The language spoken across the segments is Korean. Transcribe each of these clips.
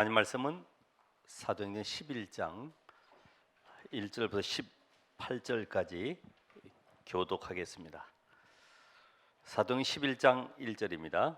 하나님 말씀은 사도행전 11장 1절부터 18절까지 교독하겠습니다. 사도행 11장 1절입니다.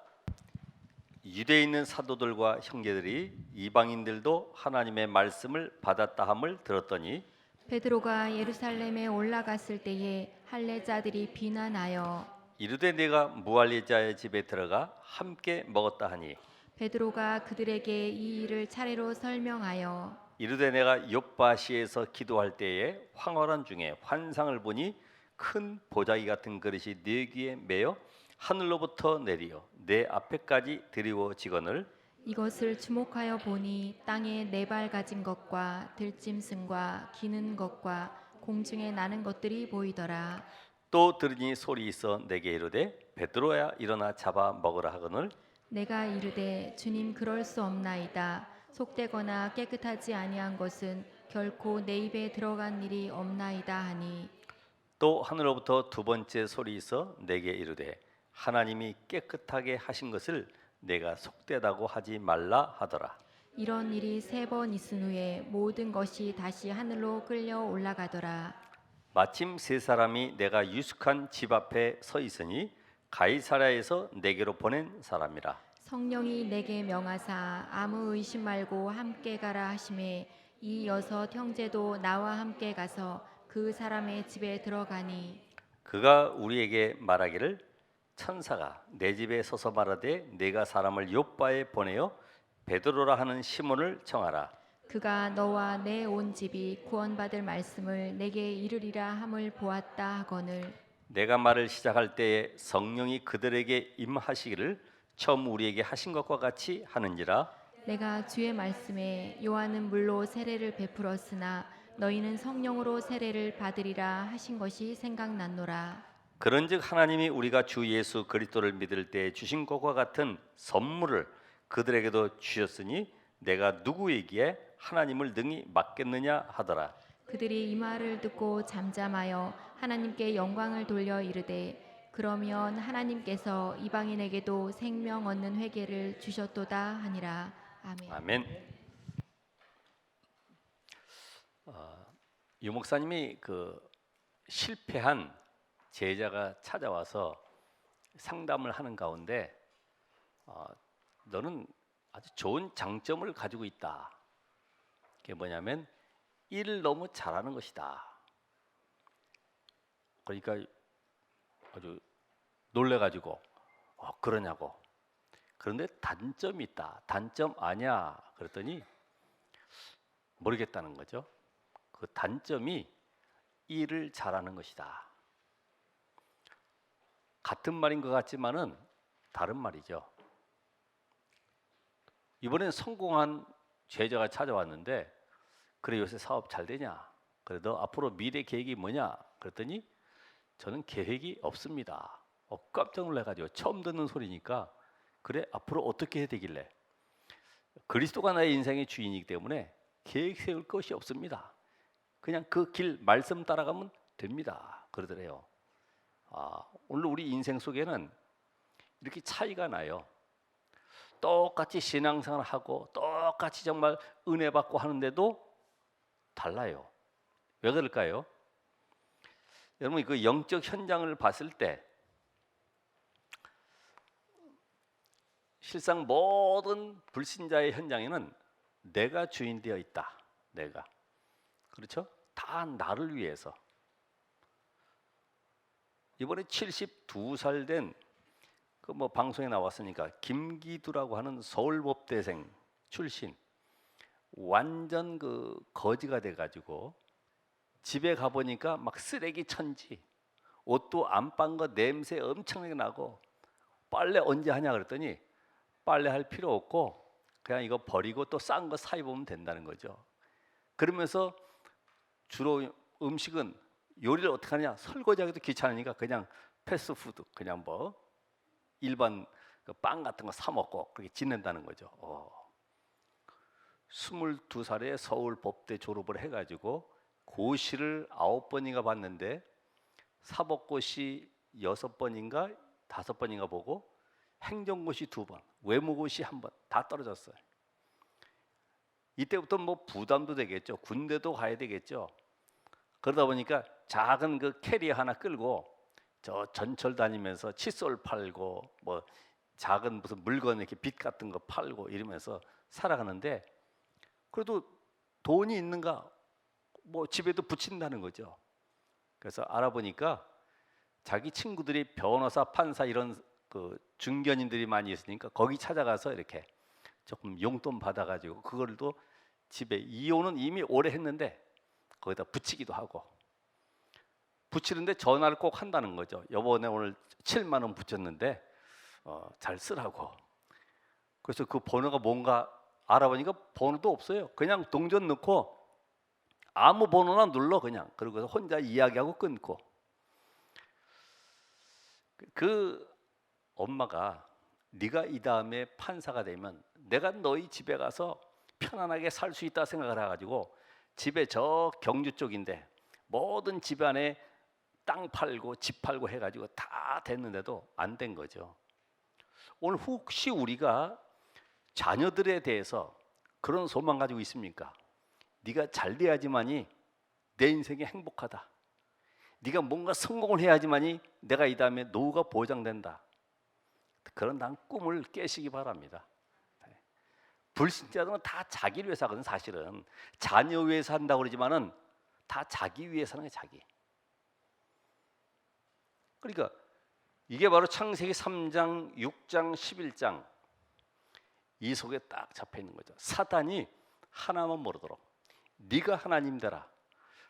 유대에 있는 사도들과 형제들이 이방인들도 하나님의 말씀을 받았다 함을 들었더니 베드로가 예루살렘에 올라갔을 때에 할례자들이 비난하여 이르되 내가 무할례자의 집에 들어가 함께 먹었다 하니 베드로가 그들에게 이 일을 차례로 설명하여 이르되 내가 욥바시에서 기도할 때에 황홀한 중에 환상을 보니 큰 보자기 같은 그릇이 네 귀에 매어 하늘로부터 내리어 내 앞에까지 드리워지거늘 이것을 주목하여 보니 땅에 네 발 가진 것과 들짐승과 기는 것과 공중에 나는 것들이 보이더라. 또 들으니 소리 있어 내게 이르되 베드로야 일어나 잡아 먹으라 하거늘 내가 이르되 주님 그럴 수 없나이다. 속되거나 깨끗하지 아니한 것은 결코 내 입에 들어간 일이 없나이다 하니 또 하늘로부터 두 번째 소리 있어 내게 이르되 하나님이 깨끗하게 하신 것을 내가 속되다고 하지 말라 하더라. 이런 일이 세 번 있은 후에 모든 것이 다시 하늘로 끌려 올라가더라. 마침 세 사람이 내가 유숙한 집 앞에 서 있으니 가이사랴에서 내게로 보낸 사람이라. 성령이 내게 명하사 아무 의심 말고 함께 가라 하심에 이 여섯 형제도 나와 함께 가서 그 사람의 집에 들어가니 그가 우리에게 말하기를 천사가 내 집에 서서 말하되 내가 사람을 요바에 보내어 베드로라 하는 시몬을 청하라. 그가 너와 내 온 집이 구원받을 말씀을 내게 이르리라 함을 보았다 하거늘 내가 말을 시작할 때에 성령이 그들에게 임하시기를 처음 우리에게 하신 것과 같이 하는지라. 내가 주의 말씀에 요한은 물로 세례를 베풀었으나 너희는 성령으로 세례를 받으리라 하신 것이 생각났노라. 그런즉 하나님이 우리가 주 예수 그리스도를 믿을 때 주신 것과 같은 선물을 그들에게도 주셨으니 내가 누구에게 하나님을 능히 맡겠느냐 하더라. 그들이 이 말을 듣고 잠잠하여 하나님께 영광을 돌려 이르되 그러면 하나님께서 이방인에게도 생명 얻는 회개를 주셨도다 하니라. 아멘. 아멘. 유 목사님이 그 실패한 제자가 찾아와서 상담을 하는 가운데 너는 아주 좋은 장점을 가지고 있다. 그게 뭐냐면 일을 너무 잘하는 것이다. 그러니까 아주 놀래가지고 그러냐고. 그런데 단점이 있다. 단점 아니야. 그랬더니 모르겠다는 거죠. 그 단점이 일을 잘하는 것이다. 같은 말인 것 같지만은 다른 말이죠. 이번엔 성공한 제자가 찾아왔는데 그래 요새 사업 잘 되냐? 그래 너 앞으로 미래 계획이 뭐냐? 그랬더니 저는 계획이 없습니다. 깜짝 놀라가지고 처음 듣는 소리니까 그래 앞으로 어떻게 해야 되길래 그리스도가 나의 인생의 주인이기 때문에 계획 세울 것이 없습니다. 그냥 그 길 말씀 따라가면 됩니다. 그러더래요. 오늘 우리 인생 속에는 이렇게 차이가 나요. 똑같이 신앙생활을 하고 똑같이 정말 은혜 받고 하는데도 달라요. 왜 그럴까요? 여러분 그 영적 현장을 봤을 때 실상 모든 불신자의 현장에는 내가 주인 되어 있다. 내가. 그렇죠? 다 나를 위해서. 이번에 72살 된 그 뭐 방송에 나왔으니까 김기두라고 하는 서울법대생 출신 완전 그 거지가 돼가지고 집에 가보니까 막 쓰레기 천지, 옷도 안 빤 거 냄새 엄청나게 나고 빨래 언제 하냐 그랬더니 빨래 할 필요 없고 그냥 이거 버리고 또 싼 거 사 입으면 된다는 거죠. 그러면서 주로 음식은 요리를 어떻게 하냐 설거지하기도 귀찮으니까 그냥 패스트푸드 그냥 뭐 일반 빵 같은 거 사 먹고 그렇게 지낸다는 거죠. 22살에 서울 법대 졸업을 해가지고 고시를 9번인가 봤는데 사법고시 6번인가 5번인가 보고 행정고시 2번, 외무고시 1번 다 떨어졌어요. 이때부터 뭐 부담도 되겠죠. 군대도 가야 되겠죠. 그러다 보니까 작은 그 캐리어 하나 끌고 저 전철 다니면서 칫솔 팔고 뭐 작은 무슨 물건 이렇게 빗 같은 거 팔고 이러면서 살아가는데, 그래도 돈이 있는가? 뭐 집에도 붙인다는 거죠. 그래서 알아보니까 자기 친구들이 변호사, 판사 이런 그 중견인들이 많이 있으니까 거기 찾아가서 이렇게 조금 용돈 받아가지고 그걸도 집에, 이혼은 이미 오래 했는데 거기다 붙이기도 하고, 붙이는데 전화를 꼭 한다는 거죠. 여보네 오늘 7만 원 붙였는데 잘 쓰라고. 그래서 그 번호가 뭔가 알아보니까 번호도 없어요. 그냥 동전 넣고 아무 번호나 눌러 그냥. 그리고 혼자 이야기하고 끊고. 그 엄마가 네가 이 다음에 판사가 되면 내가 너희 집에 가서 편안하게 살 수 있다 생각을 해가지고 집에 저 경주 쪽인데 모든 집안에 땅 팔고 집 팔고 해가지고 다 됐는데도 안 된 거죠. 오늘 혹시 우리가 자녀들에 대해서 그런 소망 가지고 있습니까? 네가 잘 돼야지만이 내 인생이 행복하다. 네가 뭔가 성공을 해야지만이 내가 이 다음에 노후가 보장된다. 그런 난 꿈을 깨시기 바랍니다. 불신자들은 다 자기를 위해서 하거든. 사실은 자녀 위해서 한다고 그러지만은 다 자기 위해서 하는 게 자기. 그러니까 이게 바로 창세기 3장, 6장, 11장 이 속에 딱 잡혀 있는 거죠. 사단이 하나만 모르도록, 네가 하나님 되라,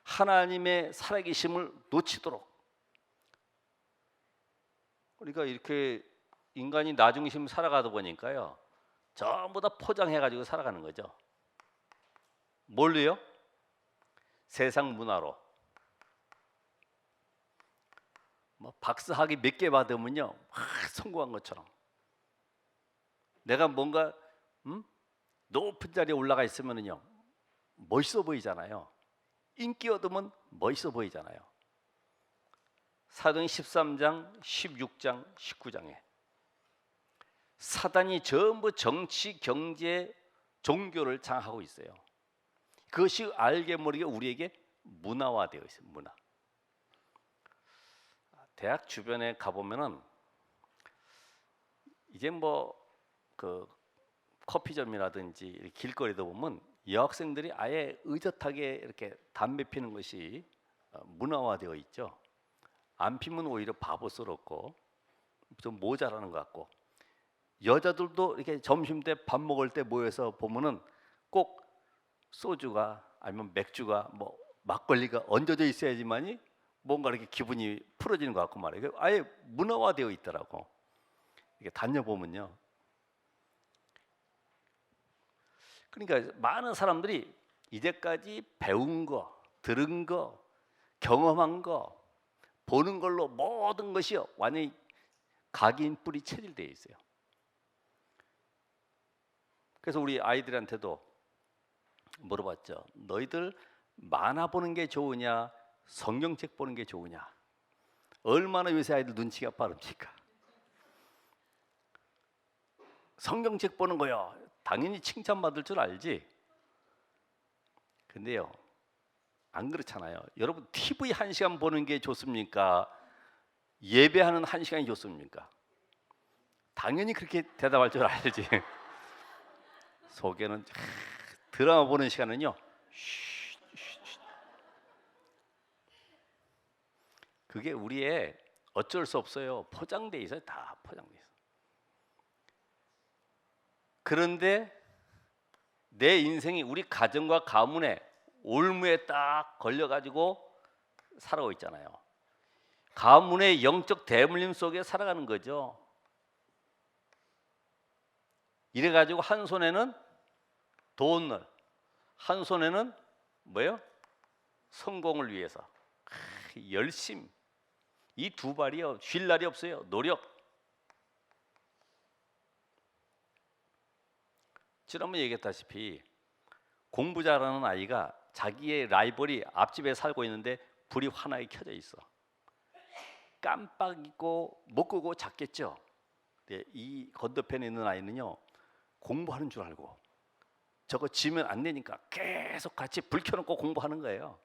하나님의 살아계심을 놓치도록. 그러니까 이렇게 인간이 나 중심 살아가다 보니까요, 전부 다 포장해가지고 살아가는 거죠. 뭘로요? 세상 문화로. 뭐 박사학위 몇 개 받으면요, 성공한 것처럼. 내가 뭔가 높은 자리에 올라가 있으면요, 멋있어 보이잖아요. 인기 얻으면 멋있어 보이잖아요. 사도행 13장, 16장, 19장에 사단이 전부 정치, 경제, 종교를 장악하고 있어요. 그것이 알게 모르게 우리에게 문화화되어 있어요. 문화. 대학 주변에 가보면은 이제 뭐 그 커피점이라든지 이렇게 길거리도 보면 여학생들이 아예 의젓하게 이렇게 담배 피는 것이 문화화되어 있죠. 안 피면 오히려 바보스럽고 좀 모자라는 것 같고, 여자들도 이렇게 점심 때 밥 먹을 때 모여서 보면은 꼭 소주가 아니면 맥주가 뭐 막걸리가 얹어져 있어야지만이 뭔가 이렇게 기분이 풀어지는 것 같고 말이에요. 아예 문화화되어 있더라고. 이게 다녀보면요. 그러니까 많은 사람들이 이제까지 배운 거, 들은 거, 경험한 거, 보는 걸로 모든 것이요 완전히 각인 뿌리 체질되어 있어요. 그래서 우리 아이들한테도 물어봤죠. 너희들 만화 보는 게 좋으냐, 성경책 보는 게 좋으냐? 얼마나 요새 아이들 눈치가 빠릅니까? 성경책 보는 거요. 당연히 칭찬받을 줄 알지. 근데요, 안 그렇잖아요. 여러분 TV 1시간 보는 게 좋습니까? 예배하는 1시간이 좋습니까? 당연히 그렇게 대답할 줄 알지. 속에는 드라마 보는 시간은요, 그게 우리의 어쩔 수 없어요. 포장돼 있어요. 다 포장돼 있어. 그런데 내 인생이 우리 가정과 가문에 올무에 딱 걸려가지고 살아가고 있잖아요. 가문의 영적 대물림 속에 살아가는 거죠. 이래가지고 한 손에는 돈을, 한 손에는 뭐예요? 성공을 위해서 열심. 이 두 발이요 쉴 날이 없어요. 노력. 지난번에 얘기했다시피 공부 잘하는 아이가 자기의 라이벌이 앞집에 살고 있는데 불이 환하게 켜져 있어. 깜빡 잊고 못 끄고 잤겠죠. 이 건너편에 있는 아이는요 공부하는 줄 알고 저거 지면 안 되니까 계속 같이 불 켜놓고 공부하는 거예요.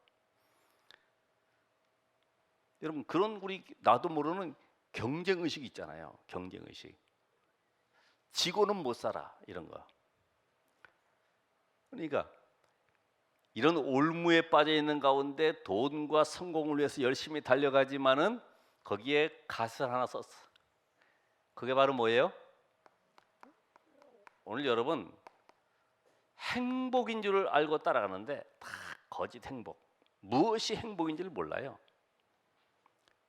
여러분, 그런 우리 나도 모르는 경쟁 의식이 있잖아요. 경쟁 의식. 지고는 못 살아, 이런 거. 그러니까 이런 올무에 빠져 있는 가운데 돈과 성공을 위해서 열심히 달려가지만은 거기에 갓을 하나 썼어. 그게 바로 뭐예요? 오늘 여러분 행복인 줄 알고 따라가는데 다 거짓 행복. 무엇이 행복인지를 몰라요.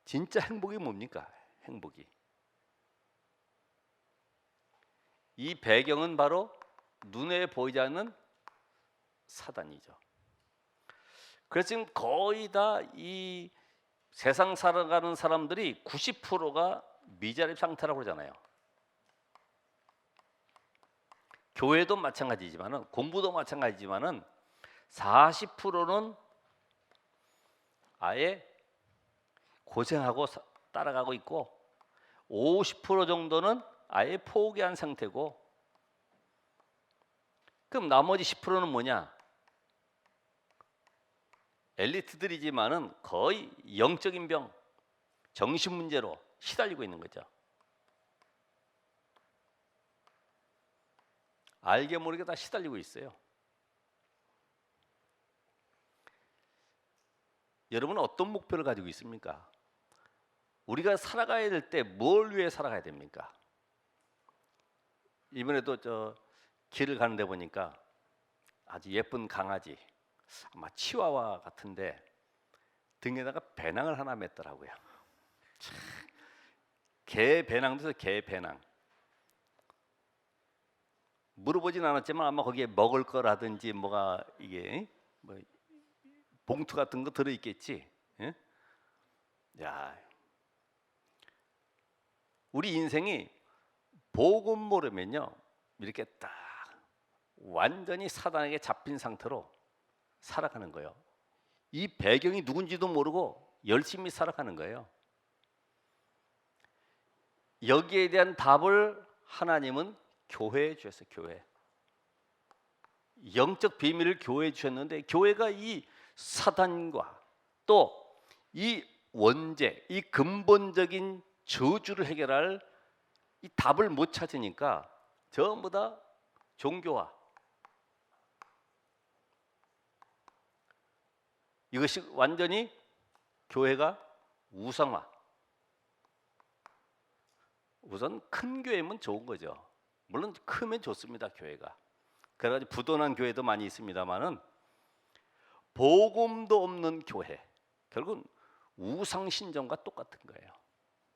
진짜 행복이 뭡니까? 행복이. 이 배경은 바로 눈에 보이지 않는 사단이죠. 그래서 지금 거의 다 이 세상 살아가는 사람들이 90%가 미자립 상태라고 그러잖아요. 교회도 마찬가지지만은 공부도 마찬가지지만은 40%는 아예 고생하고 따라가고 있고 50% 정도는 아예 포기한 상태고, 그럼 나머지 10%는 뭐냐? 엘리트들이지만은 거의 영적인 병, 정신 문제로 시달리고 있는 거죠. 알게 모르게 다 시달리고 있어요. 여러분은 어떤 목표를 가지고 있습니까? 우리가 살아가야 될 때 뭘 위해 살아가야 됩니까? 이번에도 저 길을 가는데 보니까 아주 예쁜 강아지, 아마 치와와 같은데 등에다가 배낭을 하나 맸더라고요. 참, 개 배낭도 있어요. 개 배낭. 물어보진 않았지만 아마 거기에 먹을 거라든지 뭐가 이게 뭐 봉투 같은 거 들어 있겠지. 예? 야, 우리 인생이 복음 모르면요 이렇게 딱 완전히 사단에게 잡힌 상태로 살아가는 거예요. 이 배경이 누군지도 모르고 열심히 살아가는 거예요. 여기에 대한 답을 하나님은 교회에 주셨어요. 교회. 영적 비밀을 교회에 주셨는데 교회가 이 사단과 또 이 원죄, 이 근본적인 저주를 해결할 이 답을 못 찾으니까 전부 다 종교화, 이것이 완전히 교회가 우상화. 우선 큰 교회면 좋은 거죠. 물론 크면 좋습니다. 교회가. 그래가지고 부도난 교회도 많이 있습니다만은 복음도 없는 교회, 결국은 우상 신전과 똑같은 거예요.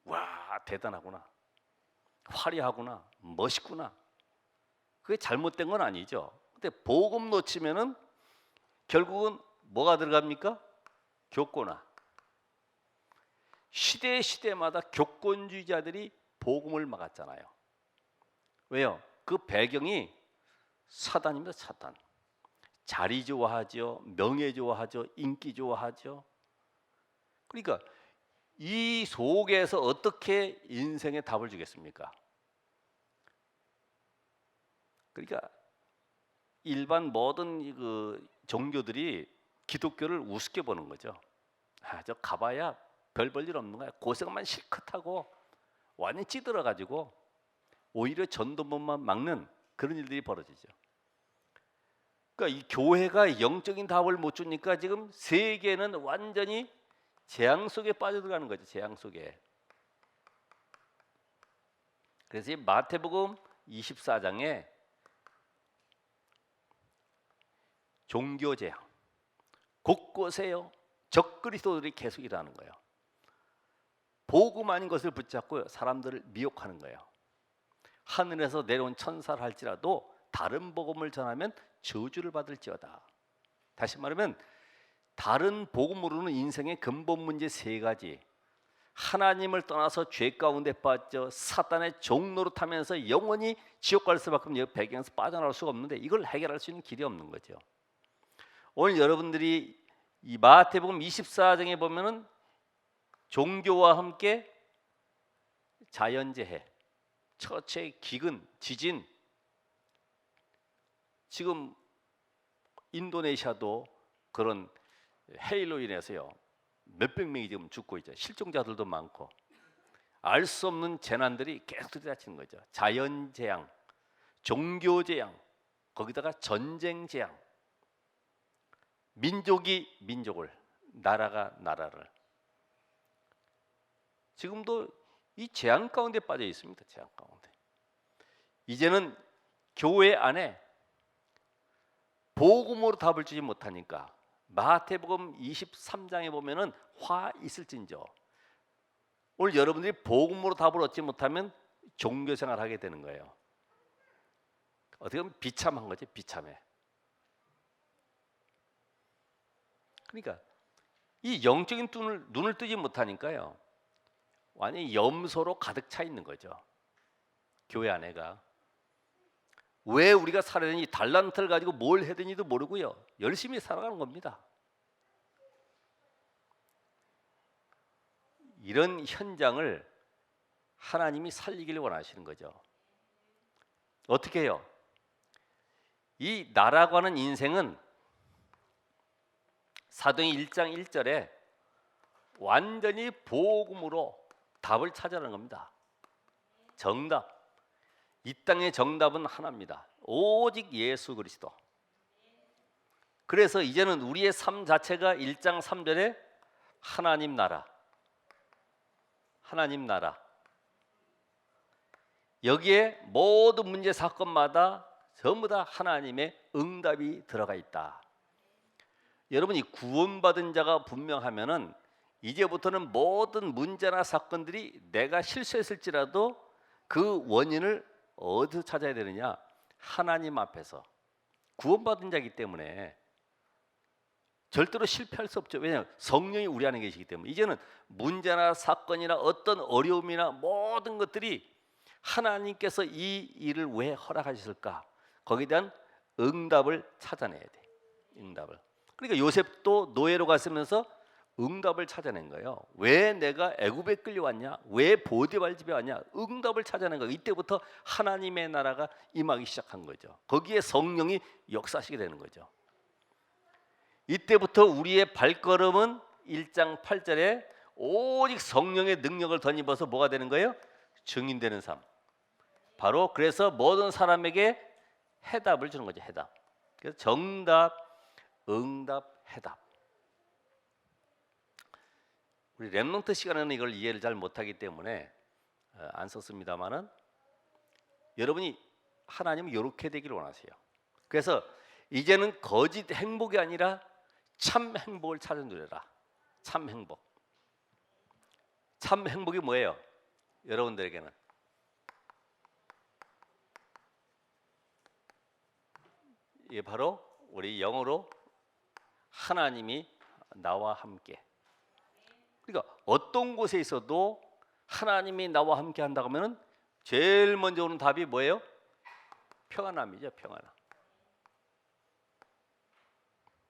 와, 대단하구나, 화려하구나, 멋있구나. 그게 잘못된 건 아니죠. 근데 복음 놓치면은 결국은 뭐가 들어갑니까? 교권화. 시대마다 교권주의자들이 복음을 막았잖아요. 왜요? 그 배경이 사단입니다. 사단. 자리 좋아하죠, 명예 좋아하죠, 인기 좋아하죠. 그러니까 이 속에서 어떻게 인생의 답을 주겠습니까? 그러니까 일반 모든 그 종교들이 기독교를 우습게 보는 거죠. 아, 저 가봐야 별 볼 일 없는 거야. 고생만 실컷 하고 완전히 찌들어 가지고 오히려 전도문만 막는 그런 일들이 벌어지죠. 그러니까 이 교회가 영적인 답을 못 주니까 지금 세계는 완전히 재앙 속에 빠져들어가는 거죠. 재앙 속에. 그래서 이 마태복음 24장에 종교 재앙, 곳곳에요 적그리스도들이 계속 일어나는 거예요. 복음 아닌 것을 붙잡고 사람들을 미혹하는 거예요. 하늘에서 내려온 천사를 할지라도 다른 복음을 전하면 저주를 받을지어다. 다시 말하면 다른 복음으로는 인생의 근본 문제 세 가지, 하나님을 떠나서 죄 가운데 빠져 사단의 종로로 타면서 영원히 지옥 갈 수밖에 없는 배경에서 빠져나올 수가 없는데 이걸 해결할 수 있는 길이 없는 거죠. 오늘 여러분들이 이 마태복음 24장에 보면은 종교와 함께 자연재해, 처체, 기근, 지진, 지금 인도네시아도 그런 해일로 인해서요 몇백 명이 지금 죽고 있죠. 실종자들도 많고 알 수 없는 재난들이 계속 들이닥치는 거죠. 자연 재앙, 종교 재앙, 거기다가 전쟁 재앙, 민족이 민족을, 나라가 나라를. 지금도 이 재앙 가운데 빠져 있습니다. 재앙 가운데. 이제는 교회 안에 복음으로 답을 주지 못하니까 마태복음 23장에 보면은 화 있을진저, 오늘 여러분들이 복음으로 답을 얻지 못하면 종교 생활하게 되는 거예요. 어떻게 보면 비참한 거지, 비참해. 그러니까 이 영적인 눈을 뜨지 못하니까요 완전히 염소로 가득 차 있는 거죠. 교회 안에가. 왜 우리가 살아야 되니, 달란트를 가지고 뭘 해야 되니도 모르고요 열심히 살아가는 겁니다. 이런 현장을 하나님이 살리기를 원하시는 거죠. 어떻게 해요? 이 나라고 하는 인생은 사도행전 1장 1절에 완전히 복음으로 답을 찾아내는 겁니다. 정답. 이 땅의 정답은 하나입니다. 오직 예수 그리스도. 그래서 이제는 우리의 삶 자체가 1장 3절에 하나님 나라, 하나님 나라. 여기에 모든 문제 사건마다 전부 다 하나님의 응답이 들어가 있다. 여러분이 구원받은 자가 분명하면은 이제부터는 모든 문제나 사건들이 내가 실수했을지라도 그 원인을 어디서 찾아야 되느냐? 하나님 앞에서. 구원받은 자이기 때문에 절대로 실패할 수 없죠. 왜냐하면 성령이 우리 안에 계시기 때문에. 이제는 문제나 사건이나 어떤 어려움이나 모든 것들이 하나님께서 이 일을 왜 허락하셨을까? 거기에 대한 응답을 찾아내야 돼. 응답을. 그러니까 요셉도 노예로 갔으면서 응답을 찾아낸 거예요. 왜 내가 애굽에 끌려왔냐? 왜 보디발 집에 왔냐? 응답을 찾아낸 거예요. 이때부터 하나님의 나라가 임하기 시작한 거죠. 거기에 성령이 역사하시게 되는 거죠. 이때부터 우리의 발걸음은 1장 8절에 오직 성령의 능력을 덧입어서 뭐가 되는 거예요? 증인되는 삶. 바로 그래서 모든 사람에게 해답을 주는 거죠. 해답. 그래서 정답, 응답, 해답. 우리 렘넌트 시간에는 이걸 이해를 잘 못하기 때문에 안 썼습니다만은 여러분이 하나님은 이렇게 되기를 원하세요. 그래서 이제는 거짓 행복이 아니라 참 행복을 찾아 누려라. 참 행복. 참 행복이 뭐예요? 여러분들에게는 이게 바로 우리 영어로 하나님이 나와 함께. 그러니까 어떤 곳에 있어도 하나님이 나와 함께 한다고 하면 제일 먼저 오는 답이 뭐예요? 평안함이죠. 평안함.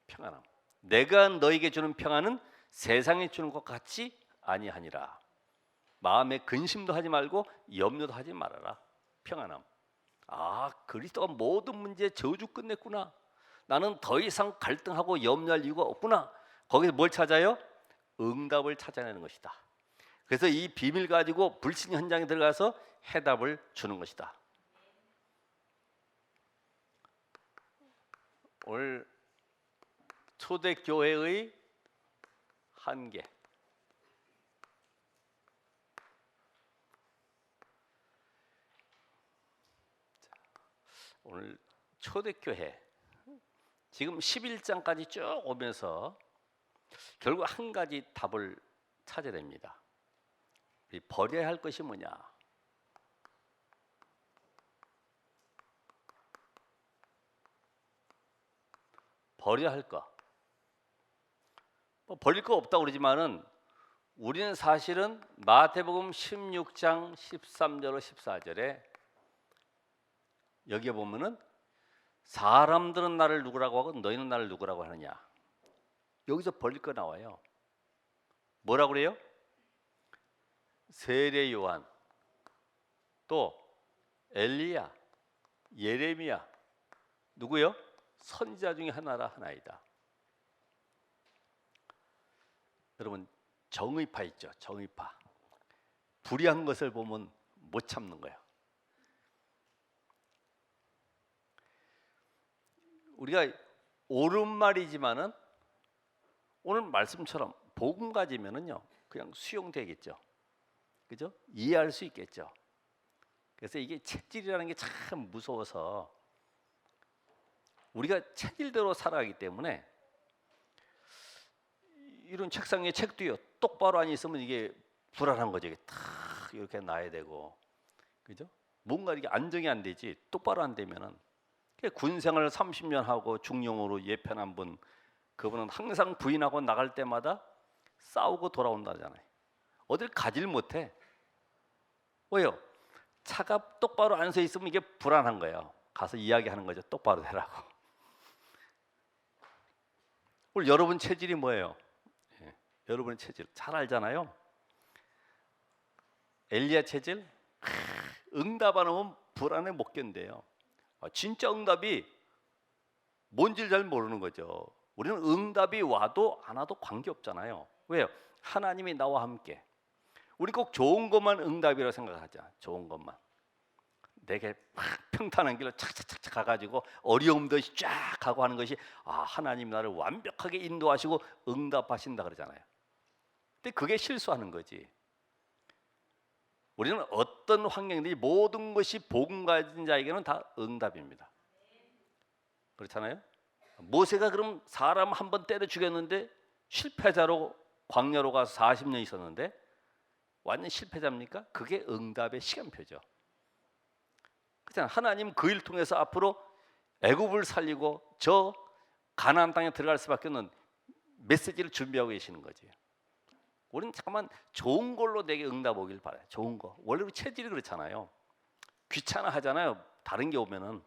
평안함. 내가 너에게 주는 평안은 세상에 주는 것 같지 아니하니라. 마음에 근심도 하지 말고 염려도 하지 말아라. 평안함. 아, 그리스도가 모든 문제의 저주 끝냈구나. 나는 더 이상 갈등하고 염려할 이유가 없구나. 거기서 뭘 찾아요? 응답을 찾아내는 것이다. 그래서 이 비밀 가지고 불신 현장에 들어가서 해답을 주는 것이다. 오늘 초대교회의 한계. 오늘 초대교회 지금 11장까지 쭉 오면서 결국 한 가지 답을 찾아야 됩니다. 버려야 할 것이 뭐냐? 버려야 할 거. 뭐 버릴 거 없다고 그러지만은 우리는 사실은 마태복음 16장 13절로 14절에 여기에 보면은 사람들은 나를 누구라고 하고 너희는 나를 누구라고 하느냐. 여기서 버릴 거 나와요. 뭐라고 그래요? 세례 요한, 또 엘리야, 예레미야, 누구요? 선지자 중에 하나이다. 여러분, 정의파 있죠? 정의파. 불의한 것을 보면 못 참는 거예요. 우리가 옳은 말이지만은 오늘 말씀처럼 복음 가지면은요 그냥 수용되겠죠. 그죠? 이해할 수 있겠죠. 그래서 이게 체질이라는 게 참 무서워서 우리가 체질대로 살아가기 때문에 이런 책상 위에 책도요 똑바로 안 있으면 이게 불안한 거죠. 이게 탁 이렇게 놔야 되고, 그죠? 뭔가 이게 안정이 안 되지. 똑바로 안 되면은 군 생활 30년 하고 중령으로 예편한 분, 그분은 항상 부인하고 나갈 때마다 싸우고 돌아온다잖아요. 어딜 가질 못해. 왜요? 차가 똑바로 안 서 있으면 이게 불안한 거예요. 가서 이야기하는 거죠. 똑바로 되라고. 오늘 여러분 체질이 뭐예요? 예, 여러분의 체질 잘 알잖아요. 엘리야 체질? 응답 안 오면 불안해 못 견뎌요. 진짜 응답이 뭔지를 잘 모르는 거죠. 우리는 응답이 와도 안 와도 관계없잖아요. 왜요? 하나님이 나와 함께. 우리 꼭 좋은 것만 응답이라고 생각하자. 좋은 것만. 내게 막 평탄한 길로 착착착착 가가지고 어려움도 없이 쫙 가고 하는 것이 하나님 나를 완벽하게 인도하시고 응답하신다 그러잖아요. 근데 그게 실수하는 거지. 우리는 어떤 환경이든지 모든 것이 복음 가진 자에게는 다 응답입니다. 그렇잖아요? 모세가 그럼 사람 한 번 때려 죽였는데 실패자로 광야로 가서 40년 있었는데 완전 실패자입니까? 그게 응답의 시간표죠. 그렇잖아요. 하나님 그 일 통해서 앞으로 애굽을 살리고 저 가나안 땅에 들어갈 수밖에 없는 메시지를 준비하고 계시는 거지. 우리는 잠깐만 좋은 걸로 내게 응답 오길 바라요. 좋은 거. 원래 우리 체질이 그렇잖아요. 귀찮아 하잖아요. 다른 게 오면은.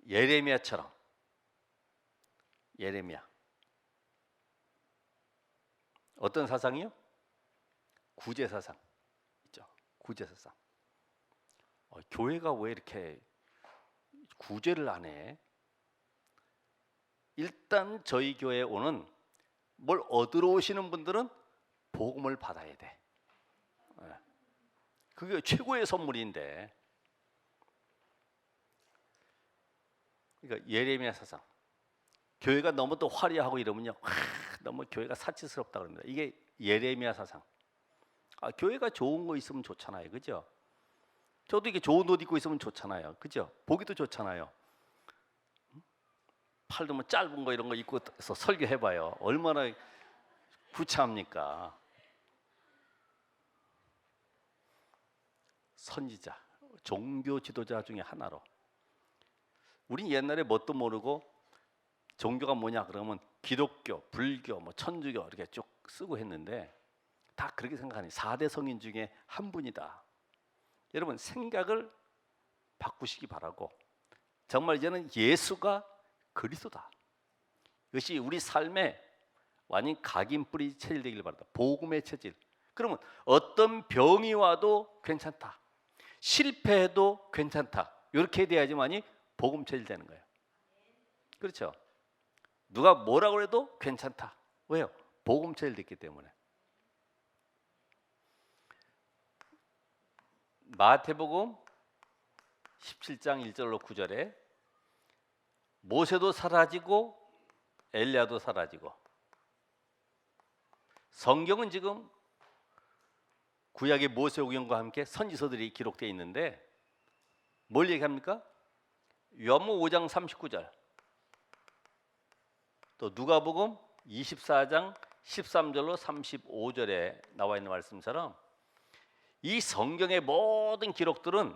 예레미야처럼. 예레미야. 어떤 사상이요? 구제 사상 있죠. 구제 사상. 교회가 왜 이렇게 구제를 안 해? 일단 저희 교회에 오는 뭘 얻으러 오시는 분들은 복음을 받아야 돼. 그게 최고의 선물인데. 그러니까 예레미야 사상. 교회가 너무 또 화려하고 이러면요, 너무 교회가 사치스럽다 그럽니다. 이게 예레미야 사상. 교회가 좋은 거 있으면 좋잖아요, 그죠? 저도 이게 좋은 옷 입고 있으면 좋잖아요, 그죠? 보기도 좋잖아요. 팔도 뭐 짧은 거 이런 거 입고 설교해봐요. 얼마나 구차합니까? 선지자, 종교 지도자 중에 하나로. 우린 옛날에 뭣도 모르고 종교가 뭐냐 그러면 기독교, 불교, 뭐 천주교 이렇게 쭉 쓰고 했는데 다 그렇게 생각하니 4대 성인 중에 한 분이다. 여러분 생각을 바꾸시기 바라고 정말 이제는 예수가 그리스도다. 이것이 우리 삶에 완전 각인뿌리 체질 되길 바란다. 복음의 체질. 그러면 어떤 병이 와도 괜찮다. 실패해도 괜찮다. 이렇게 돼야지만이 복음 체질 되는 거예요. 그렇죠? 누가 뭐라고 해도 괜찮다. 왜요? 복음 체질 됐기 때문에. 마태복음 17장 1절로 9절에 모세도 사라지고 엘리야도 사라지고 성경은 지금 구약의 모세오경과 함께 선지서들이 기록되어 있는데 뭘 얘기합니까? 요한복음 5장 39절 또 누가복음 24장 13절로 35절에 나와 있는 말씀처럼 이 성경의 모든 기록들은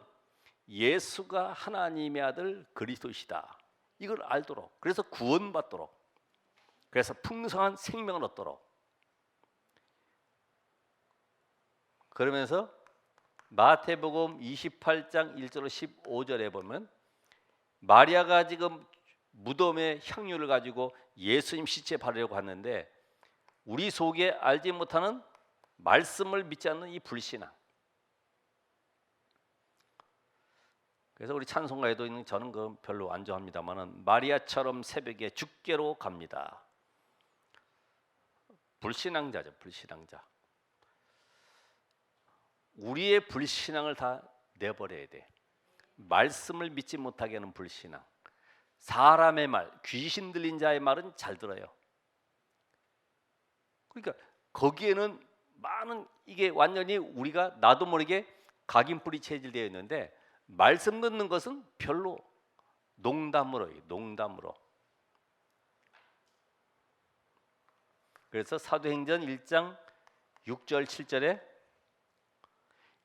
예수가 하나님의 아들 그리스도시다. 이걸 알도록, 그래서 구원받도록, 그래서 풍성한 생명을 얻도록. 그러면서 마태복음 28장 1절로 15절에 보면 마리아가 지금 무덤에 향유를 가지고 예수님 시체에 바르려고 하는데 우리 속에 알지 못하는 말씀을 믿지 않는 이 불신앙. 그래서 우리 찬송가에도 있는 저는 그 별로 안 좋아합니다만은 마리아처럼 새벽에 주께로 갑니다. 불신앙자죠, 불신앙자. 우리의 불신앙을 다 내버려야 돼. 말씀을 믿지 못하게 하는 불신앙. 사람의 말, 귀신 들린 자의 말은 잘 들어요. 그러니까 거기에는 많은 이게 완전히 우리가 나도 모르게 각인뿔이 체질되어 있는데 말씀 듣는 것은 별로 농담으로. 그래서 사도행전 1장 6절 7절에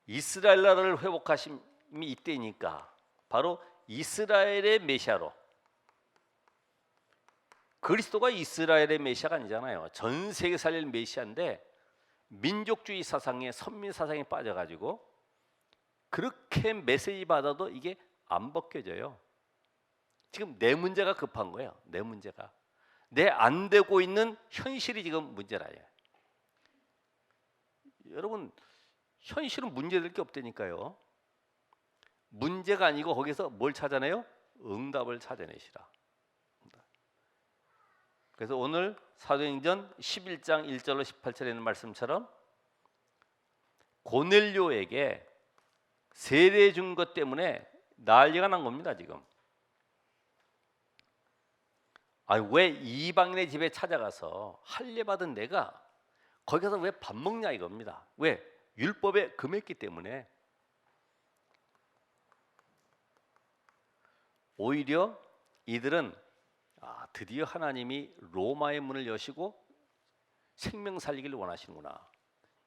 이스라엘 나라를 회복하심이 이때니까 바로 이스라엘의 메시아로. 그리스도가 이스라엘의 메시아가 아니잖아요. 전 세계 살릴 메시아인데 민족주의 사상에 선민 사상에 빠져가지고 그렇게 메시지 받아도 이게 안 벗겨져요. 지금 내 문제가 급한 거예요. 내 문제가 내 안 되고 있는 현실이 지금 문제라요. 여러분 현실은 문제될 게 없다니까요. 문제가 아니고 거기서 뭘 찾아내요? 응답을 찾아내시라. 그래서 오늘 사도행전 11장 1절로 18절에 있는 말씀처럼 고넬료에게 세례 준 것 때문에 난리가 난 겁니다. 지금 왜 이방인의 집에 찾아가서 할례 받은 내가 거기 가서 왜 밥 먹냐 이겁니다. 왜? 율법에 금했기 때문에. 오히려 이들은 드디어 하나님이 로마의 문을 여시고 생명 살리기를 원하시는구나.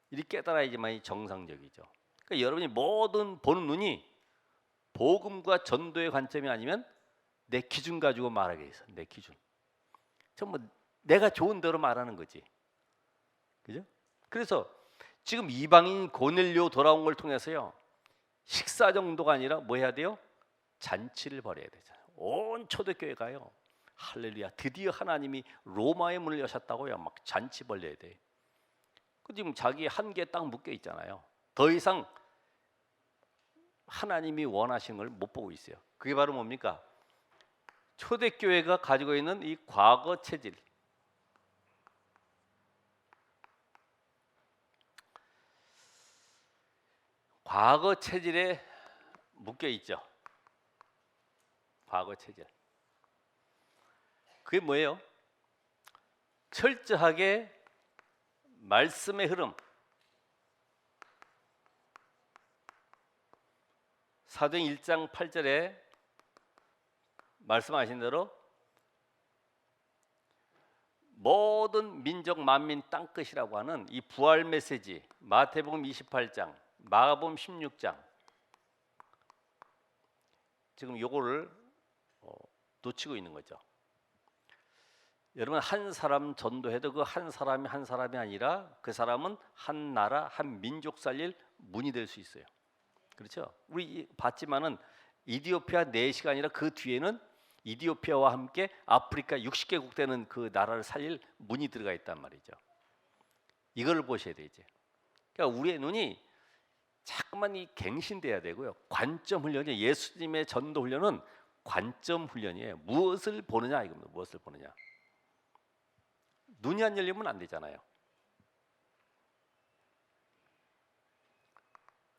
이렇게 깨달아야지만이 정상적이죠. 그러니까 여러분이 뭐든 보는 눈이 복음과 전도의 관점이 아니면 내 기준 가지고 말하게 있어. 내 기준. 전부 내가 좋은 대로 말하는 거지. 그죠? 그래서 지금 이방인 고넬료 돌아온 걸 통해서요. 식사 정도가 아니라 뭐 해야 돼요? 잔치를 벌여야 되잖아요. 온 초대교회 가요. 할렐루야. 드디어 하나님이 로마의 문을 여셨다고요. 막 잔치 벌려야 돼. 지금 자기 한계에 딱 묶여 있잖아요. 더 이상 하나님이 원하시는 걸 못 보고 있어요. 그게 바로 뭡니까? 초대교회가 가지고 있는 이 과거 체질. 과거 체질에 묶여 있죠. 과거 체질. 그게 뭐예요? 철저하게 말씀의 흐름. 사도행 1장 8절에 말씀하신 대로 모든 민족 만민 땅끝이라고 하는 이 부활 메시지 마태복음 28장, 마가복음 16장 지금 요거를 놓치고 있는 거죠. 여러분 한 사람 전도해도 그 한 사람이 아니라 그 사람은 한 나라 한 민족 살릴 문이 될 수 있어요. 그렇죠? 우리 봤지만은 이디오피아 4시가 아니라 그 뒤에는 이디오피아와 함께 아프리카 60개국 되는 그 나라를 살릴 문이 들어가 있단 말이죠. 이걸 보셔야 되지. 그러니까 우리의 눈이 자꾸만 이 갱신돼야 되고요. 관점 훈련이 예수님의 전도 훈련은 관점 훈련이에요. 무엇을 보느냐 이겁니다. 무엇을 보느냐. 눈이 안 열리면 안 되잖아요.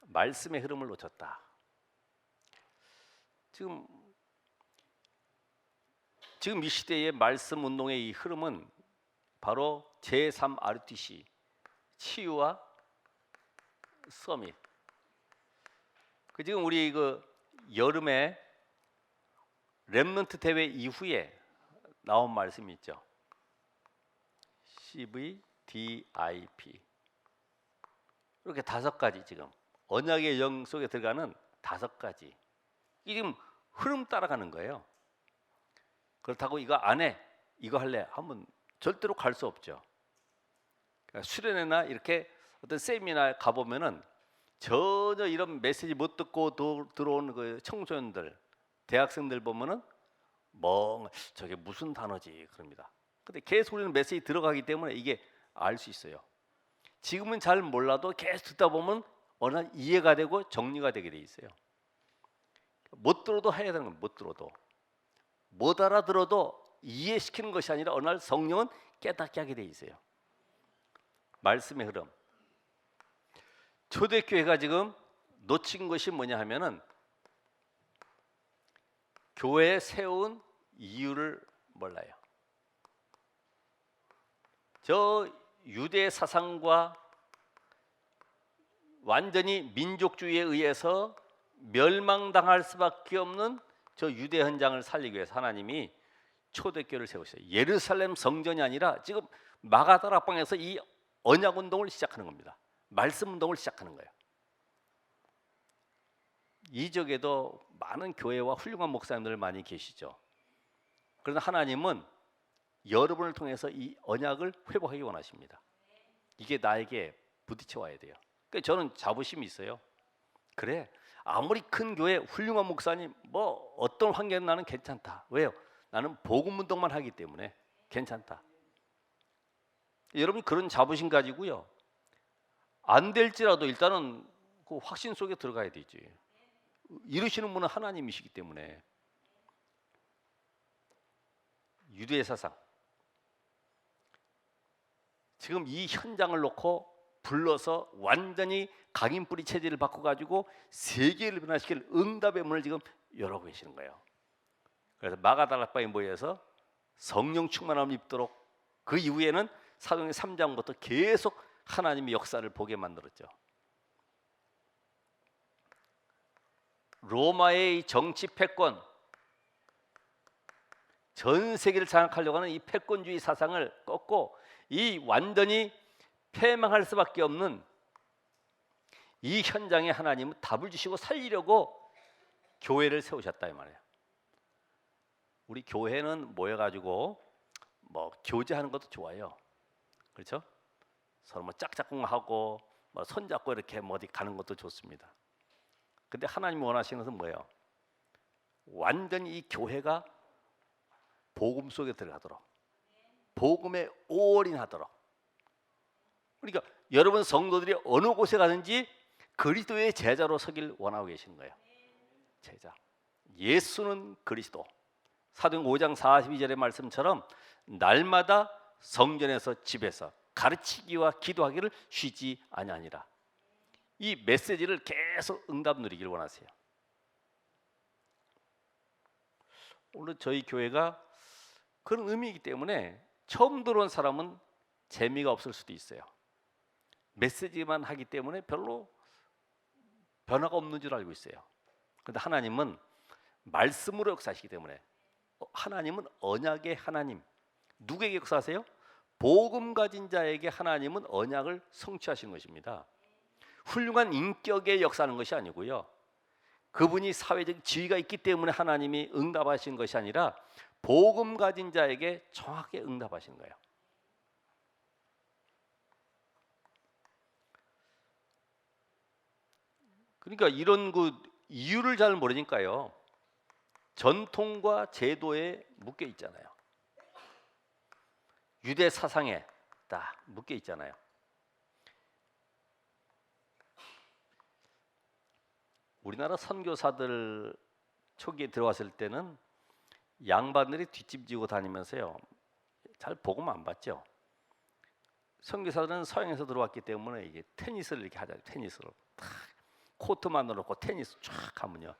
말씀의 흐름을 놓쳤다. 지금 이 시대의 말씀 운동의 이 흐름은 바로 제3 RTC 치유와 서밋. 지금 우리 여름에 렘넌트 대회 이후에 나온 말씀이 있죠. CVDIP 이렇게 5가지 지금 언약의 영 속에 들어가는 5가지. 이게 지금 흐름 따라가는 거예요. 그렇다고 이거 안 해, 이거 할래 하면 절대로 갈 수 없죠. 그러니까 수련회나 이렇게 어떤 세미나 가보면은 전혀 이런 메시지 못 듣고 들어오는 그 청소년들, 대학생들 보면은 저게 무슨 단어지 그럽니다. 근데 계속 우리는 메시지 들어가기 때문에 이게 알 수 있어요. 지금은 잘 몰라도 계속 듣다 보면 어느 날 이해가 되고 정리가 되게 돼 있어요. 못 들어도 해야 되는 겁니다. 못 들어도. 못 알아들어도 이해시키는 것이 아니라 어느 날 성령은 깨닫게 하게 돼 있어요. 말씀의 흐름. 초대교회가 지금 놓친 것이 뭐냐 하면은 교회에 세운 이유를 몰라요. 저 유대 사상과 완전히 민족주의에 의해서 멸망당할 수밖에 없는 저 유대 현장을 살리기 위해서 하나님이 초대교회를 세우셨어요. 예루살렘 성전이 아니라 지금 마가다락방에서 이 언약 운동을 시작하는 겁니다. 말씀 운동을 시작하는 거예요. 이 지역에도 많은 교회와 훌륭한 목사님들 많이 계시죠. 그러나 하나님은 여러분을 통해서 이 언약을 회복하기 원하십니다. 이게 나에게 부딪혀 와야 돼요. 그러니까 저는 자부심이 있어요. 그래, 아무리 큰 교회 훌륭한 목사님 뭐 어떤 환경에 나는 괜찮다. 왜요? 나는 복음 운동만 하기 때문에 괜찮다. 여러분 그런 자부심 가지고요. 안 될지라도 일단은 그 확신 속에 들어가야 되지. 이루시는 분은 하나님이시기 때문에. 유대의 사상. 지금 이 현장을 놓고 불러서 완전히 각인뿌리 체제를 바꿔가지고 세계를 변화시킬 응답의 문을 지금 열어가고 계시는 거예요. 그래서 마가다락방에 모여서 성령 충만함을 입도록 그 이후에는 사도행전 3장부터 계속 하나님의 역사를 보게 만들었죠. 로마의 정치 패권, 전 세계를 장악하려고 하는 이 패권주의 사상을 꺾고 이 완전히 패망할 수밖에 없는 이 현장에 하나님은 답을 주시고 살리려고 교회를 세우셨다 이 말이에요. 우리 교회는 모여가지고 뭐 교제하는 것도 좋아요. 그렇죠? 서로 뭐 짝짝꿍하고 뭐 손잡고 이렇게 뭐 어디 가는 것도 좋습니다. 근데 하나님이 원하시는 것은 뭐예요? 완전히 이 교회가 복음 속에 들어가도록, 복음에 올인하도록. 그러니까 여러분 성도들이 어느 곳에 가든지 그리스도의 제자로 서길 원하고 계시는 거예요. 제자. 예수는 그리스도. 사도행전 5장 42절의 말씀처럼 날마다 성전에서 집에서 가르치기와 기도하기를 쉬지 아니하니라. 이 메시지를 계속 응답 누리길 원하세요. 오늘 저희 교회가 그런 의미이기 때문에 처음 들어온 사람은 재미가 없을 수도 있어요. 메시지만 하기 때문에 별로 변화가 없는 줄 알고 있어요. 그런데 하나님은 말씀으로 역사하시기 때문에 하나님은 언약의 하나님. 누구에게 역사하세요? 복음 가진 자에게 하나님은 언약을 성취하시는 것입니다. 훌륭한 인격에 역사하는 것이 아니고요. 그분이 사회적 지위가 있기 때문에 하나님이 응답하시는 것이 아니라 복음 가진 자에게 정확하게 응답하시는 거예요. 그러니까 이런 그 이유를 잘 모르니까요. 전통과 제도에 묶여 있잖아요. 유대 사상에 딱 묶여 있잖아요. 우리나라 선교사들 초기에 들어왔을 때는 양반들이 뒷짐지고 다니면서요. 잘 복음 안 받죠. 선교사들은 서양에서 들어왔기 때문에 이게 테니스를 이렇게 하잖아요. 테니스로 탁 코트만 넣어놓고 테니스 쫙 하면요.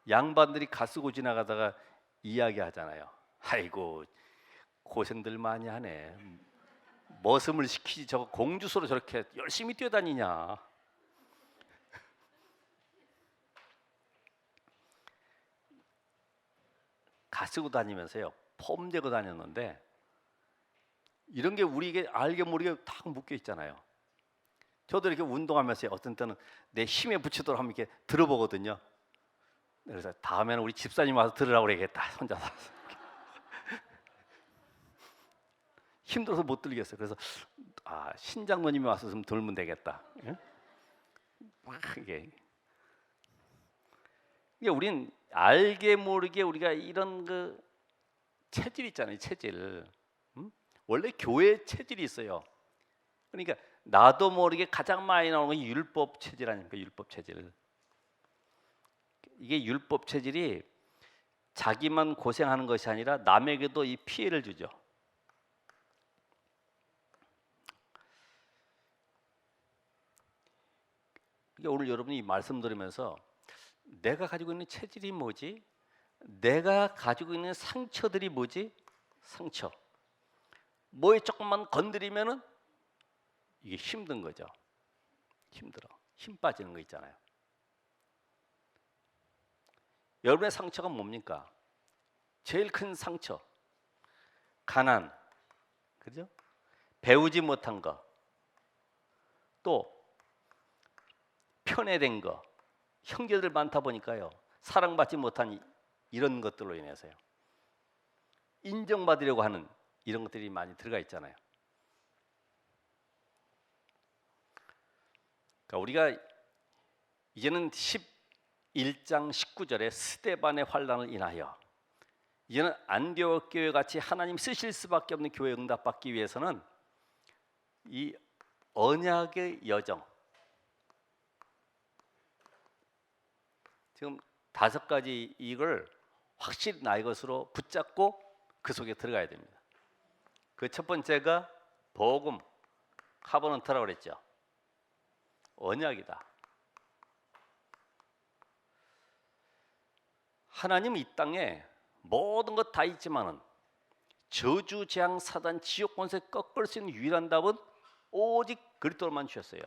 양반들이 가쓰고 지나가다가 이야기하잖아요. 아이고 고생들 많이 하네. 머슴을 시키지 저거 공주소로 저렇게 열심히 뛰어다니냐. 가쓰고 다니면서요. 폼되고 다녔는데 이런 게 우리에게 알게 모르게 딱 묶여 있잖아요. 저도 이렇게 운동하면서 어떤 때는 내 힘에 붙이도록 한번 이렇게 들어보거든요. 그래서 다음에는 우리 집사님 와서 들으라고 그래야겠다. 혼자서 힘들어서 못 들겠어요. 그래서 신장로님이 와서 좀 들면 되겠다. 예? 이게 우리는 알게 모르게 우리가 이런 그 체질 있잖아요. 체질. 원래 교회 체질이 있어요. 그러니까 나도 모르게 가장 많이 나오는 게 율법 체질 아닙니까? 율법 체질. 이게 율법 체질이 자기만 고생하는 것이 아니라 남에게도 이 피해를 주죠. 그러니까 오늘 여러분이 이 말씀 들으면서 내가 가지고 있는 체질이 뭐지? 내가 가지고 있는 상처들이 뭐지? 상처. 뭐에 조금만 건드리면은 이게 힘든 거죠. 힘들어. 힘 빠지는 거 있잖아요. 여러분의 상처가 뭡니까? 제일 큰 상처. 가난. 그죠? 배우지 못한 거. 또 편애된 거. 형제들 많다 보니까요. 사랑받지 못한 이런 것들로 인해서요. 인정받으려고 하는 이런 것들이 많이 들어가 있잖아요. 그러니까 우리가 이제는 11장 19절에 스데반의 환난을 인하여 이제는 안디옥 교회 같이 하나님 쓰실 수밖에 없는 교회 응답받기 위해서는 이 언약의 여정, 지금 5가지 이걸 확실히 나의 것으로 붙잡고 그 속에 들어가야 됩니다. 그 첫 번째가 복음, 카버넌트라고 그랬죠. 언약이다. 하나님은 이 땅에 모든 것 다 있지만은 저주, 재앙, 사단, 지옥 권세 꺾을 수 있는 유일한 답은 오직 그리스도만 주셨어요.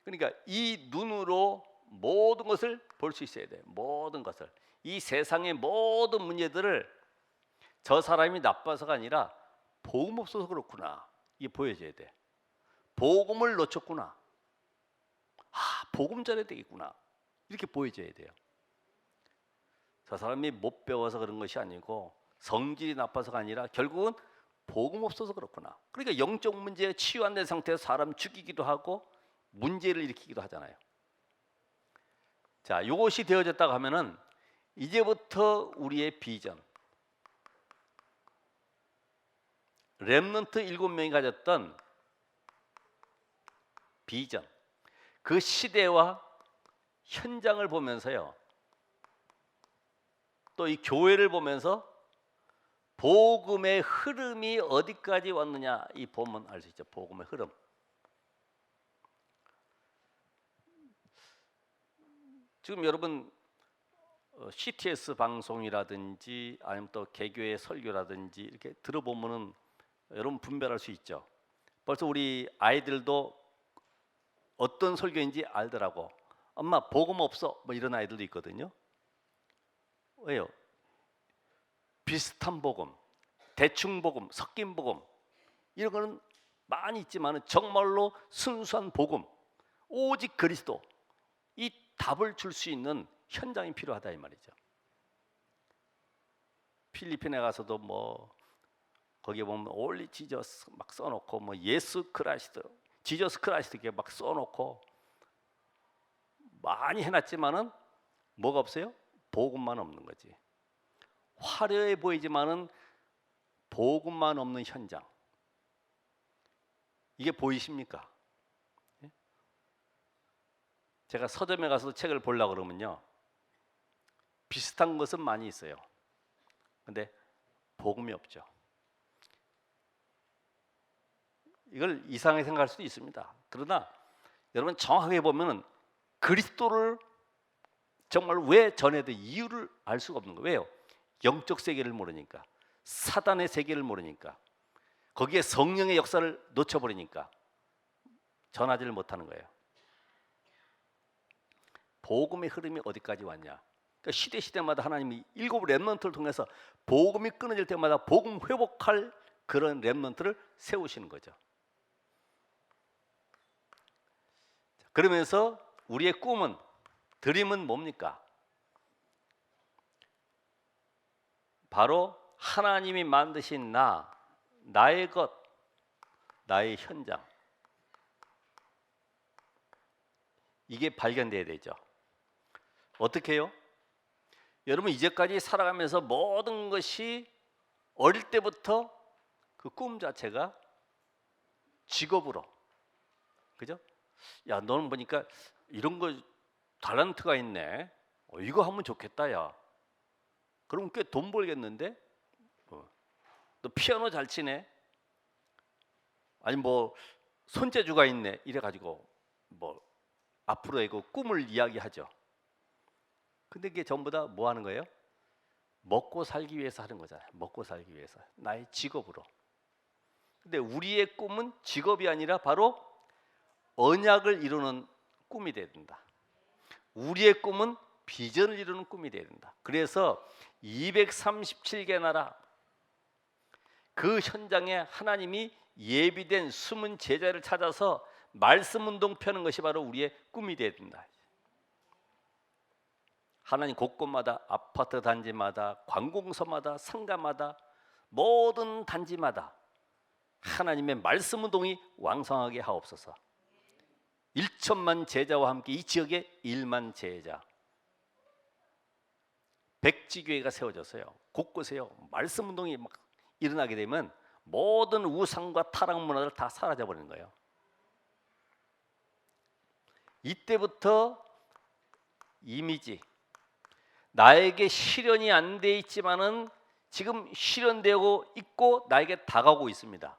그러니까 이 눈으로 모든 것을 볼 수 있어야 돼요. 모든 것을. 이 세상의 모든 문제들을 저 사람이 나빠서가 아니라 복음 없어서 그렇구나. 이게 보여져야 돼. 복음을 놓쳤구나. 아, 복음 전해야 되겠구나. 이렇게 보여져야 돼요. 저 사람이 못 배워서 그런 것이 아니고 성질이 나빠서가 아니라 결국은 복음 없어서 그렇구나. 그러니까 영적 문제에 치유 안 된 상태에서 사람 죽이기도 하고 문제를 일으키기도 하잖아요. 자, 이것이 되어졌다고 하면은 이제부터 우리의 비전, 렘넌트 7명이 가졌던 비전, 그 시대와 현장을 보면서요, 또 이 교회를 보면서 복음의 흐름이 어디까지 왔느냐, 이 보면 알 수 있죠. 복음의 흐름. 지금 여러분 CTS 방송이라든지 아니면 또 개교의 설교라든지 이렇게 들어보면은 여러분 분별할 수 있죠. 벌써 우리 아이들도 어떤 설교인지 알더라고. 엄마 복음 없어 뭐 이런 아이들도 있거든요. 왜요? 비슷한 복음, 대충 복음, 섞인 복음 이런 거는 많이 있지만 정말로 순수한 복음, 오직 그리스도, 이 답을 줄 수 있는 현장이 필요하다 이 말이죠. 필리핀에 가서도 뭐 거기에 보면 올리 지저스 막 써놓고 뭐 예수 크라이스트, 지저스 크라이스트 이렇게 막 써놓고 많이 해놨지만은 뭐가 없어요? 복음만 없는 거지. 화려해 보이지만은 복음만 없는 현장. 이게 보이십니까? 제가 서점에 가서 책을 보려고 그러면요, 비슷한 것은 많이 있어요. 근데 복음이 없죠. 이걸 이상하게 생각할 수도 있습니다. 그러나 여러분 정확하게 보면은 그리스도를 정말 왜 전해야 돼 이유를 알 수가 없는 거예요. 왜요? 영적 세계를 모르니까, 사단의 세계를 모르니까, 거기에 성령의 역사를 놓쳐버리니까 전하지를 못하는 거예요. 복음의 흐름이 어디까지 왔냐? 그러니까 시대마다 하나님이 7 렘넌트를 통해서 복음이 끊어질 때마다 복음 회복할 그런 렘넌트를 세우시는 거죠. 그러면서 우리의 꿈은, 드림은 뭡니까? 바로 하나님이 만드신 나의 것, 나의 현장, 이게 발견돼야 되죠. 어떻게 해요? 여러분 이제까지 살아가면서 모든 것이 어릴 때부터 그 꿈 자체가 직업으로, 그죠? 야, 너는 보니까 이런 거 탤런트가 있네. 이거 하면 좋겠다, 야. 그럼 꽤 돈 벌겠는데? 너 피아노 잘 치네. 아니 뭐 손재주가 있네. 이래 가지고 뭐 앞으로의 그 꿈을 이야기하죠. 근데 그게 전부 다 뭐 하는 거예요? 먹고 살기 위해서 하는 거잖아요. 먹고 살기 위해서. 나의 직업으로. 근데 우리의 꿈은 직업이 아니라 바로 언약을 이루는 꿈이 돼야 된다. 우리의 꿈은 비전을 이루는 꿈이 돼야 된다. 그래서 237개 나라 그 현장에 하나님이 예비된 숨은 제자를 찾아서 말씀 운동 펴는 것이 바로 우리의 꿈이 돼야 된다. 하나님 곳곳마다 아파트 단지마다 관공서마다 상가마다 모든 단지마다 하나님의 말씀 운동이 왕성하게 하옵소서. 1천만 제자와 함께 이 지역에 1만 제자 백지교회가 세워졌어요. 곳곳에요. 말씀 운동이 막 일어나게 되면 모든 우상과 타락 문화들 다 사라져 버리는 거예요. 이때부터 이미지 나에게 실현이 안 돼 있지만은 지금 실현되고 있고 나에게 다가오고 있습니다.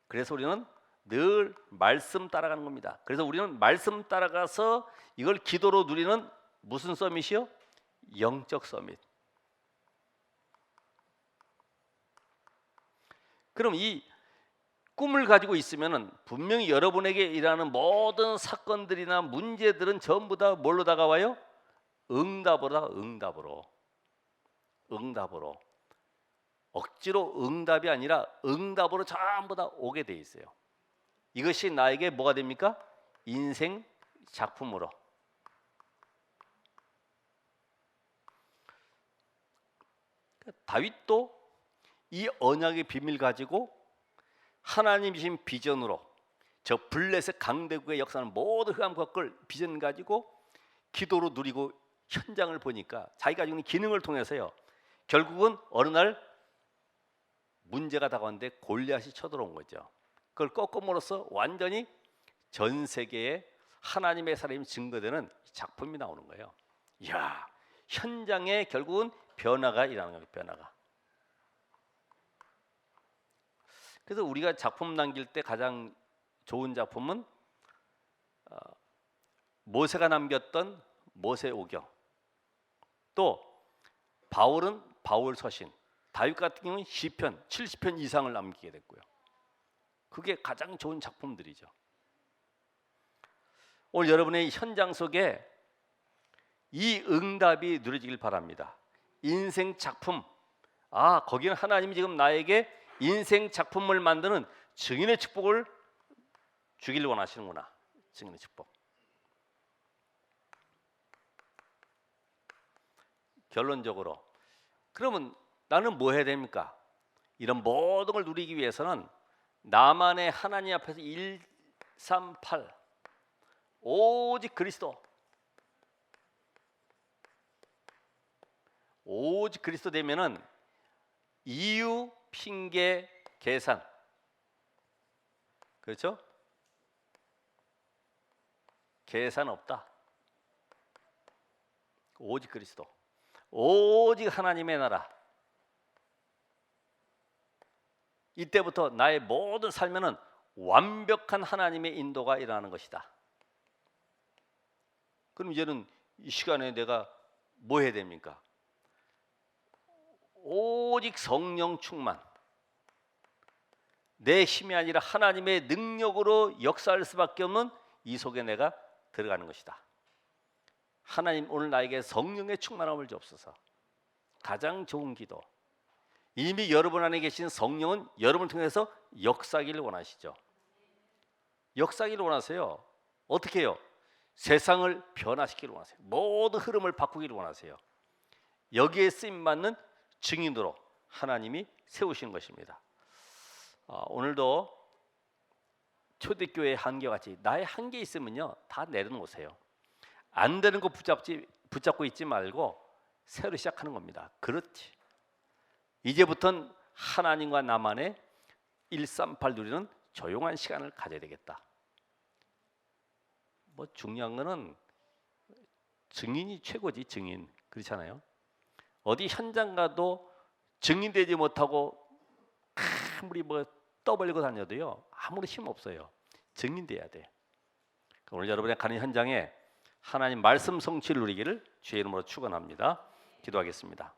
그래서 우리는 늘 말씀 따라가는 겁니다. 그래서 우리는 말씀 따라가서 이걸 기도로 누리는 무슨 서밋이요? 영적 서밋. 그럼 이 꿈을 가지고 있으면은 분명히 여러분에게 일어나는 모든 사건들이나 문제들은 전부 다 뭘로 다가와요? 응답으로. 억지로 응답이 아니라 응답으로 전부 다 오게 돼 있어요. 이것이 나에게 뭐가 됩니까? 인생 작품으로. 다윗도 이 언약의 비밀 가지고 하나님이신 비전으로 저 블레셋 강대국의 역사는 모두 흑암과 꿀 비전 가지고 기도로 누리고 현장을 보니까 자기가 가지고 있는 기능을 통해서요. 결국은 어느 날 문제가 다가왔는데 골리앗이 쳐들어온 거죠. 그걸 꺾음으로써 완전히 전 세계에 하나님의 살아있는 증거되는 작품이 나오는 거예요. 이야, 현장에 결국은 변화가 일어나는 거예요. 변화가. 그래서 우리가 작품 남길 때 가장 좋은 작품은 모세가 남겼던 모세오경, 또 바울은 바울 서신, 다윗 같은 경우는 시편 70편 이상을 남기게 됐고요. 그게 가장 좋은 작품들이죠. 오늘 여러분의 현장 속에 이 응답이 누려지길 바랍니다. 인생 작품, 거기는 하나님이 지금 나에게 인생 작품을 만드는 증인의 축복을 주길 원하시는구나. 증인의 축복. 결론적으로 그러면 나는 뭐 해야 됩니까? 이런 모든 걸 누리기 위해서는 나만의 하나님 앞에서 138 오직 그리스도, 오직 그리스도 되면은 이유, 핑계, 계산, 그렇죠? 계산 없다. 오직 그리스도, 오직 하나님의 나라. 이때부터 나의 모든 삶에는 완벽한 하나님의 인도가 일어나는 것이다. 그럼 이제는 이 시간에 내가 뭐 해야 됩니까? 오직 성령 충만, 내 힘이 아니라 하나님의 능력으로 역사할 수밖에 없는 이 속에 내가 들어가는 것이다. 하나님, 오늘 나에게 성령의 충만함을 주옵소서. 가장 좋은 기도. 이미 여러분 안에 계신 성령은 여러분을 통해서 역사하기를 원하시죠. 역사하기를 원하세요. 어떻게 해요? 세상을 변화시키기를 원하세요. 모든 흐름을 바꾸기를 원하세요. 여기에 쓰임받는 증인으로 하나님이 세우시는 것입니다. 오늘도 초대교회의 한계같이 나의 한계 있으면요, 다 내려놓으세요. 안 되는 거 붙잡고 있지 말고 새로 시작하는 겁니다. 그렇지. 이제부터는 하나님과 나만의 138 누리는 조용한 시간을 가져야 되겠다. 뭐 중요한 거는 증인이 최고지. 증인. 그렇잖아요. 어디 현장 가도 증인되지 못하고 아무리 뭐 떠벌리고 다녀도요 아무런 힘 없어요. 증인돼야 돼. 오늘 여러분이 가는 현장에 하나님 말씀 성취를 누리기를 주의 이름으로 축원합니다. 기도하겠습니다.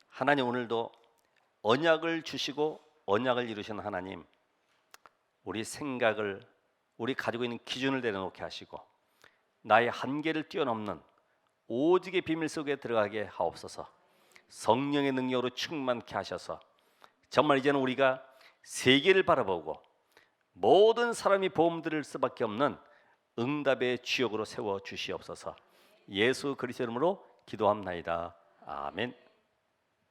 하나님, 오늘도 언약을 주시고 언약을 이루시는 하나님, 우리 생각을, 우리 가지고 있는 기준을 내려놓게 하시고 나의 한계를 뛰어넘는 오직의 비밀 속에 들어가게 하옵소서. 성령의 능력으로 충만케 하셔서 정말 이제는 우리가 세계를 바라보고 모든 사람이 보험 들을 수밖에 없는 응답의 주역으로 세워 주시옵소서. 예수 그리스도 이름으로 기도합나이다. 아멘.